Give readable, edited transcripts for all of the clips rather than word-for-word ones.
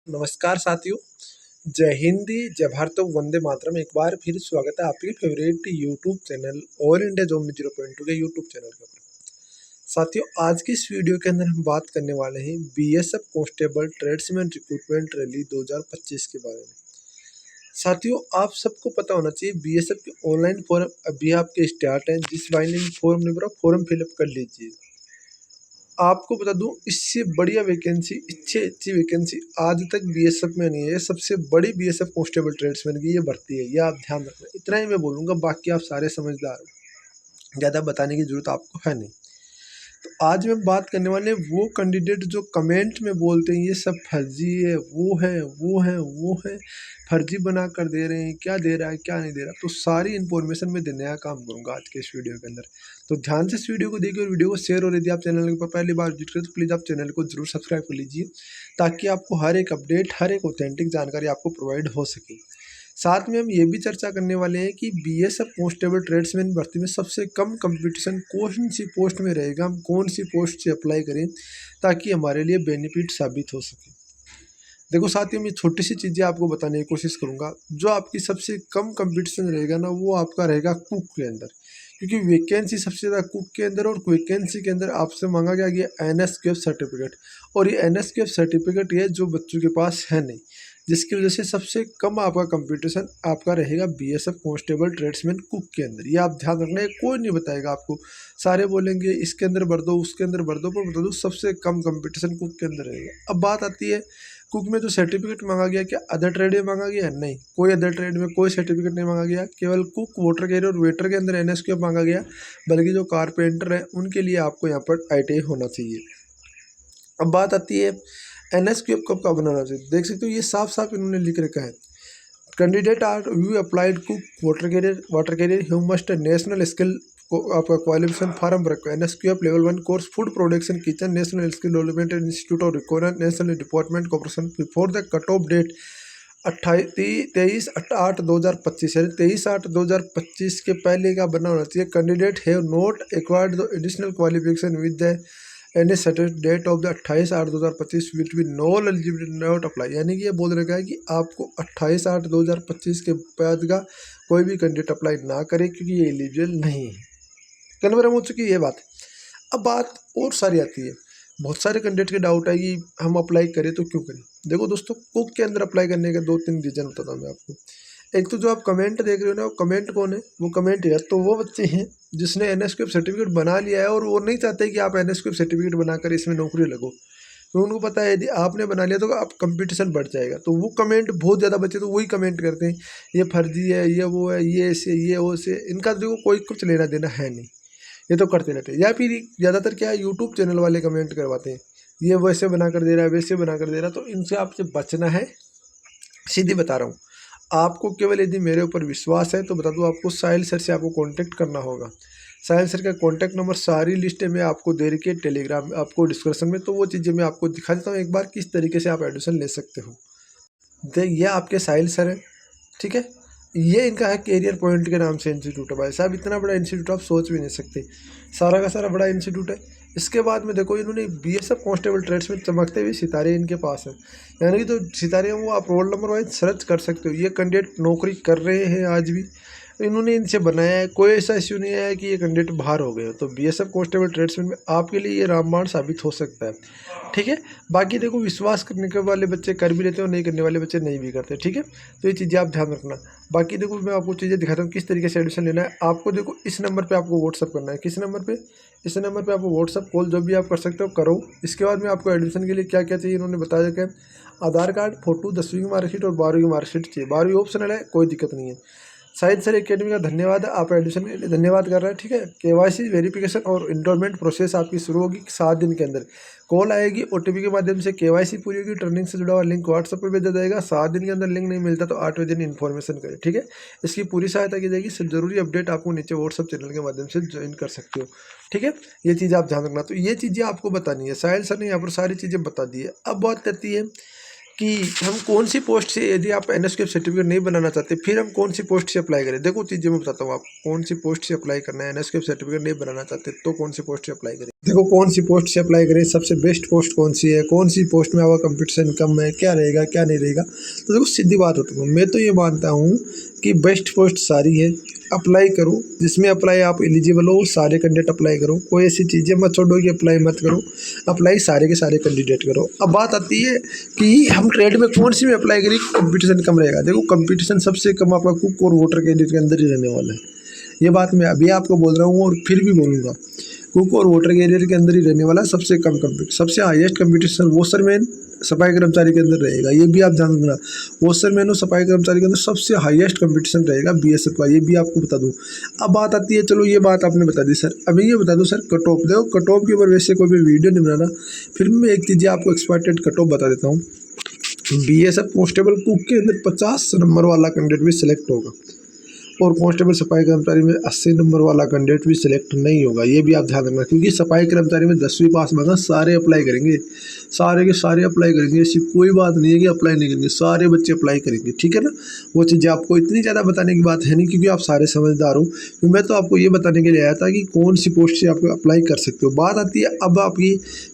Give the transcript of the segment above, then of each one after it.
नमस्कार साथियों। जय हिंदी, जय भारत, वंदे मातरम। एक बार फिर स्वागत है आपके favourite YouTube channel all India job में 0.2 के यूट्यूब चैनल के ऊपर। साथियों, आज की इस वीडियो के अंदर हम बात करने वाले हैं BSF constable tradesman recruitment rally 2025 के बारे में। साथियों, आप सबको पता होना चाहिए बीएसएफ के ऑनलाइन फॉर्म अभी आपके स्टार्ट है। जिस भाई ने फॉर्म नहीं भरा, फॉर्म फिलअप कर लीजिए। आपको बता दूं, इससे बढ़िया वैकेंसी, इससे अच्छी वैकेंसी आज तक बीएसएफ में नहीं है। ये सबसे बड़ी बीएसएफ कांस्टेबल ट्रेड्समैन की ये भर्ती है, ये आप ध्यान रखना। इतना ही मैं बोलूँगा, बाकी आप सारे समझदार हो, ज़्यादा बताने की जरूरत आपको है नहीं। तो आज हम बात करने वाले हैं वो कैंडिडेट जो कमेंट में बोलते हैं ये सब फर्जी है, वो है वो है वो है, फर्जी बना कर दे रहे हैं, क्या दे रहा है क्या नहीं दे रहा। तो सारी इन्फॉर्मेशन मैं देने का काम करूंगा आज के इस वीडियो के अंदर। तो ध्यान से इस वीडियो को देखिए और वीडियो को शेयर, और यदि आप चैनल के ऊपर पहली बार विजिट करें तो प्लीज़ आप चैनल को जरूर सब्सक्राइब कर लीजिए, ताकि आपको हर एक अपडेट, हर एक ऑथेंटिक जानकारी आपको प्रोवाइड हो सके। साथ में हम ये भी चर्चा करने वाले हैं कि बीएसएफ कांस्टेबल ट्रेड्समैन भर्ती में सबसे कम कंपटीशन कौन सी पोस्ट में रहेगा, हम कौन सी पोस्ट से अप्लाई करें ताकि हमारे लिए बेनिफिट साबित हो सके। देखो साथियों, मैं छोटी सी चीज़ें आपको बताने की कोशिश करूंगा। जो आपकी सबसे कम कंपटीशन रहेगा ना, वो आपका रहेगा कुक के अंदर, क्योंकि वैकेंसी सबसे ज़्यादा कुक के अंदर, और वैकेंसी के अंदर आपसे मांगा गया एनएसक्यूएफ सर्टिफिकेट। और ये एनएसक्यूएफ सर्टिफिकेट ये जो बच्चों के पास है नहीं, जिसकी वजह से सबसे कम आपका कंपटीशन आपका रहेगा बीएसएफ कांस्टेबल ट्रेड्समैन कुक के अंदर। ये आप ध्यान रखना, है कोई नहीं बताएगा आपको। सारे बोलेंगे इसके अंदर भर दो, उसके अंदर भर दो, पर बता दो सबसे कम कंपटीशन कुक के अंदर रहेगा। अब बात आती है कुक में जो सर्टिफिकेट मांगा गया, क्या अदर ट्रेड में मांगा गया? नहीं, कोई अदर ट्रेड में कोई सर्टिफिकेट नहीं मांगा गया। केवल कुक, वाटर कैरियर और वेटर के अंदर एनएसक्यूएफ मांगा गया। बल्कि जो कारपेंटर है उनके लिए आपको यहाँ पर आईटीआई होना चाहिए। अब बात आती है एनएसक्यूएफ कब का बनाना चाहिए। देख सकते हो ये साफ साफ इन्होंने लिख रखा है, candidate are you applied cook water carrier you must national skill को आपका क्वालिफिकेशन फार्म रखो। NSQF level 1 course food production kitchen national skill development institute of record national department corporation before the cut off date 23/8/2025, यानी 23/8/2025 के पहले का बना होना चाहिए। Candidate have not acquired the additional qualification with the any certain date of the 28/8/2025 will be no eligibility not apply. यानी कि ये बोल रखा है कि आपको 28/8/2025 के बाद का कोई भी कैंडिडेट अप्लाई ना करे, क्योंकि ये एलिजिबल नहीं है। कन्फर्म हो चुकी है ये बात। अब बात और सारी आती है, बहुत सारे कैंडिडेट के डाउट है कि हम अप्लाई करें तो क्यों करें। देखो दोस्तों, कुक के अंदर अप्लाई करने के 2-3 रीजन बताता हूँ मैं आपको। एक तो जो आप कमेंट देख रहे हो ना, वो कमेंट कौन है? वो कमेंट है तो वो बच्चे हैं जिसने एनएसक्यूएफ सर्टिफिकेट बना लिया है, और वो नहीं चाहते कि आप एनएसक्यूएफ सर्टिफिकेट बनाकर इसमें नौकरी लगो। तो उनको पता है यदि आपने बना लिया तो आप कंपटीशन बढ़ जाएगा। तो वो कमेंट बहुत ज़्यादा बच्चे तो वही कमेंट करते हैं, ये फर्जी है, ये वो है, ये ऐसे, ये वो से। इनका देखो कोई कुछ लेना देना है नहीं, ये तो करते रहते हैं। या फिर ज़्यादातर क्या है, यूट्यूब चैनल वाले कमेंट करवाते हैं, ये वैसे बना कर दे रहा है, वैसे बना कर दे रहा है। तो इनसे आपसे बचना है, सीधी बता रहा हूँ। आपको केवल यदि मेरे ऊपर विश्वास है तो बता दूँ, आपको साहिल सर से आपको कांटेक्ट करना होगा। साहिल सर का कांटेक्ट नंबर सारी लिस्ट में आपको दे रखी है टेलीग्राम आपको डिस्क्रिप्शन में। तो वो चीज़ें मैं आपको दिखा देता हूँ एक बार, किस तरीके से आप एडमिशन ले सकते हो। ये आपके साहिल सर हैं, ठीक है। ये इनका है कैरियर पॉइंट के नाम से इंस्टीट्यूट है। भाई साहब, इतना बड़ा इंस्टीट्यूट आप सोच भी नहीं सकते, सारा का सारा बड़ा इंस्टीट्यूट है। इसके बाद में देखो, इन्होंने बीएसएफ कांस्टेबल ट्रेड्स में चमकते हुए सितारे इनके पास है, यानी कि जो सितारे हैं वो आप रोल नंबर वाइज सर्च कर सकते हो। ये कैंडिडेट नौकरी कर रहे हैं आज भी, इन्होंने इनसे बनाया है। कोई ऐसा इश्यू नहीं है कि ये कैंडिडेट बाहर हो गए हो। तो बीएसएफ कांस्टेबल ट्रेड्समैन में आपके लिए ये रामबाण साबित हो सकता है, ठीक है। बाकी देखो, विश्वास करने के वाले बच्चे कर भी लेते हैं और नहीं करने वाले बच्चे नहीं भी करते, ठीक है। तो ये चीज़ें आप ध्यान रखना। बाकी देखो, मैं आपको चीज़ें दिखाता हूँ किस तरीके से एडमिशन लेना है। आपको देखो, इस नंबर पे आपको व्हाट्सअप करना है। किस नंबर पे? इस नंबर पे आपको व्हाट्सअप कॉल जो भी आप कर सकते हो करो। इसके बाद में आपको एडमिशन के लिए क्या क्या चाहिए इन्होंने बताया कि आधार कार्ड, फोटो, 10वीं की मार्कशीट और 12वीं की मार्कशीट चाहिए। 12वीं ऑप्शनल है, कोई दिक्कत नहीं है। शाहिद सर एकेडमी का धन्यवाद, आप एडमिशन के लिए धन्यवाद कर रहे हैं, ठीक है। केवाईसी वेरिफिकेशन और इनरोलमेंट प्रोसेस आपकी शुरू होगी 7 दिन के अंदर। कॉल आएगी, ओटीपी के माध्यम से केवाईसी पूरी होगी, ट्रेनिंग से जुड़ा हुआ लिंक व्हाट्सएप पर भेजा जाएगा। 7 दिन के अंदर लिंक नहीं मिलता तो 8वें दिन इन्फॉर्मेशन करें, ठीक है। इसकी पूरी सहायता की जाएगी। सब जरूरी अपडेट आपको नीचे व्हाट्सएप चैनल के माध्यम से ज्वाइन कर सकते हो, ठीक है। ये चीज़ आप ध्यान रखना। तो ये चीज़ें आपको बतानी है, साहिल सर ने यहाँ पर सारी चीज़ें बता दी है। अब बात करती है कि हम कौन सी पोस्ट से, यदि आप एनएसक्यूएफ सर्टिफिकेट नहीं बनाना चाहते फिर हम कौन सी पोस्ट से अप्लाई करें। देखो चीज़ें मैं बताता हूँ आप कौन सी पोस्ट से अप्लाई करना है। एनएसक्यूएफ सर्टिफिकेट नहीं बनाना चाहते तो कौन सी पोस्ट से अप्लाई करें। देखो कौन सी पोस्ट से अप्लाई करें, सबसे बेस्ट पोस्ट कौन सी है, कौन सी पोस्ट में आपका कंपटीशन कम है, क्या रहेगा क्या नहीं रहेगा। तो देखो सीधी बात होती है, मैं तो ये मानता हूँ कि बेस्ट पोस्ट सारी है, अप्लाई करो। जिसमें अप्लाई आप एलिजिबल हो सारे कैंडिडेट अप्लाई करो, कोई ऐसी चीज़ें मत छोड़ो कि अप्लाई मत करो, अप्लाई सारे के सारे कैंडिडेट करो। अब बात आती है कि हम ट्रेड में कौन सी में अप्लाई करें कंपटीशन कम रहेगा। देखो कंपटीशन सबसे कम आपका कुक और वोटर कैंडिडेट के अंदर ही रहने वाला है। ये बात मैं अभी आपको बोल रहा हूँ और फिर भी बोलूँगा, कुक और वोटर कैरियर के अंदर ही रहने वाला सबसे कम सबसे हाईएस्ट कंपटीशन वॉशरमैन सफाई कर्मचारी के अंदर रहेगा। ये भी आप ध्यान रखना, वॉशरमैन और सफाई कर्मचारी के अंदर सबसे हाईएस्ट कंपटीशन रहेगा बीएसएफ का, ये भी आपको बता दूं। अब बात आती है, चलो ये बात आपने बता दी सर, अभी ये बता दो सर कट ऑफ। देखो कट ऑफ के ऊपर वैसे कोई भी वीडियो नहीं बनाना, फिर मैं एक चीज़ें आपको एक्सपेक्टेड कट ऑफ बता देता हूँ। बीएसएफ कांस्टेबल कुक के अंदर 50 नंबर वाला कैंडिडेट भी सिलेक्ट होगा और कांस्टेबल सफाई कर्मचारी में 80 नंबर वाला कैंडिडेट भी सिलेक्ट नहीं होगा। ये भी आप ध्यान रखना, क्योंकि सफाई कर्मचारी में 10वीं पास मांगा, सारे अप्लाई करेंगे, सारे के सारे अप्लाई करेंगे। ऐसी कोई बात नहीं है कि अप्लाई नहीं करेंगे, सारे बच्चे अप्लाई करेंगे, ठीक है ना। वो चीज़ें आपको इतनी ज़्यादा बताने की बात है नहीं, क्योंकि आप सारे समझदार हो। तो मैं तो आपको ये बताने के लिए आया था कि कौन सी पोस्ट से आप अप्लाई कर सकते हो। बात आती है अब आपकी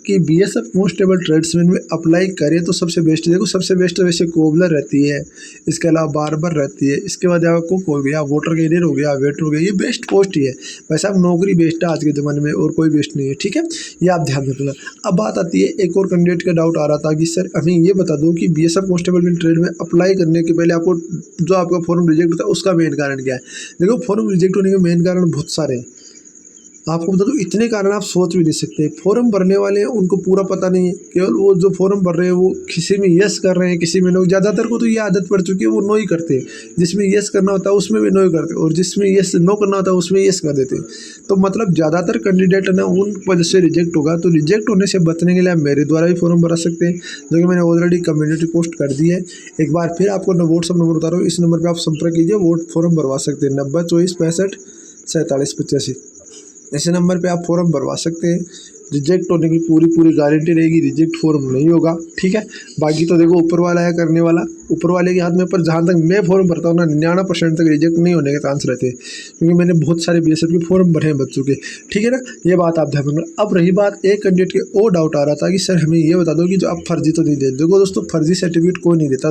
कि बीएसएफ कांस्टेबल ट्रेड्समैन में अप्लाई करें तो सबसे बेस्ट, देखो सबसे बेस्ट वैसे कोबलर रहती है, इसके अलावा बार्बर रहती है, इसके बाद आपको कुक हो गया, वोटर कैरियर हो गया, वेटर हो गया, ये बेस्ट पोस्ट ही है। वैसे अब नौकरी बेस्ट है आज के ज़माने में और कोई बेस्ट नहीं है, ठीक है, ये आप ध्यान रखना। अब बात आती है, एक और कैंडिडेट का डाउट आ रहा था कि सर हमें ये बता दो कि बीएसएफ कांस्टेबल में ट्रेड में अप्लाई करने के पहले आपको जो आपका फॉर्म रिजेक्ट होता है उसका मेन कारण क्या है। देखो फॉर्म रिजेक्ट होने के मेन कारण बहुत सारे हैं, आपको बता दूं इतने कारण आप सोच भी नहीं सकते। फॉर्म भरने वाले हैं उनको पूरा पता नहीं है, केवल वो जो फॉर्म भर रहे हैं वो किसी में यस कर रहे हैं, किसी में नो। ज़्यादातर को तो ये आदत पड़ चुकी है, वो नो ही करते हैं, जिसमें यस करना होता है उसमें भी नो ही करते हैं, और जिसमें यस नो करना होता है उसमें यस कर देते हैं। तो मतलब ज़्यादातर कैंडिडेट है ना उन वजह से रिजेक्ट होगा। तो रिजेक्ट होने से बचने के लिए आप मेरे द्वारा भी फॉर्म भरा सकते हैं, जो कि मैंने ऑलरेडी कम्युनिटी पोस्ट कर दी है। एक बार फिर आपको व्हाट्सअप नंबर बता रहा हूँ, इस नंबर पर आप संपर्क कीजिए, वो फॉर्म भरवा सकते हैं 90 24 65 47 85। ऐसे नंबर पे आप फॉर्म भरवा सकते हैं। रिजेक्ट होने की पूरी गारंटी रहेगी, रिजेक्ट फॉर्म नहीं होगा, ठीक है। बाकी तो देखो ऊपर वाला है करने वाला, ऊपर वाले के हाथ में। पर जहाँ तक मैं फॉर्म भरता हूँ ना 99% तक रिजेक्ट नहीं होने के चांस रहते हैं, क्योंकि मैंने बहुत सारे बीएसएफ के फॉर्म भरे हैं बच्चों के, ठीक है ना। ये बात आप ध्यान रखना। अब रही बात एक कैंडिडेट के और डाउट आ रहा था कि सर हमें ये बता दो कि जो आप फर्जी तो नहीं देते। देखो दोस्तों फर्जी सर्टिफिकेट कोई नहीं देता।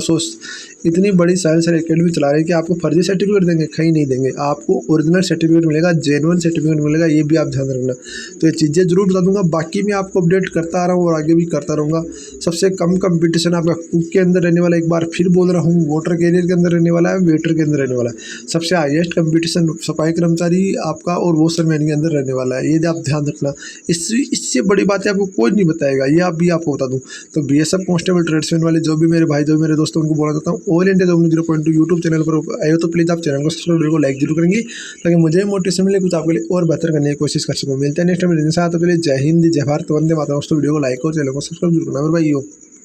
इतनी बड़ी साइंस एकेडमी चला रहे हैं कि आपको फर्जी सर्टिफिकेट देंगे, कहीं नहीं देंगे, आपको ओरिजिनल सर्टिफिकेट मिलेगा, जेन्युइन सर्टिफिकेट मिलेगा, ये भी आप ध्यान रखना। तो ये चीज़ें जरूर बता दूंगा, बाकी मैं आपको अपडेट करता आ रहा हूँ और आगे भी करता रहूँगा। सबसे कम कंपटीशन आपका कुक के अंदर रहने वाला, एक बार फिर बोल रहा हूँ, वोटर कैरियर के अंदर रहने वाला है, वेटर के अंदर रहने वाला है। सबसे हाईएस्ट कंपटीशन सफाई कर्मचारी आपका और वॉशरमैन के अंदर रहने वाला है, ये आप ध्यान रखना। इससे बड़ी बातें आपको कोई नहीं बताएगा, ये आप भी आपको बता दूँ। तो बीएसएफ कांस्टेबल ट्रेड्समैन वाले जो भी मेरे भाई जो मेरे दोस्तों उनको बोलना चाहता हूँ, all India job 0.2 YouTube channel पर आए हो तो प्लीज़ आप चैनल को सब्सक्राइब, वीडियो को लाइक जरूर करेंगे, ताकि मुझे मोटिवेशन मिले, कुछ आपके लिए और बेहतर करने की कोशिश कर सकूँ। मिलते हैं नेक्स्ट टाइम। जय हिंद, जय भारत, वंदे मातरम। दोस्तों वीडियो को लाइक और चैनल को सब्सक्राइब जरूर करना मेरे भाई हो।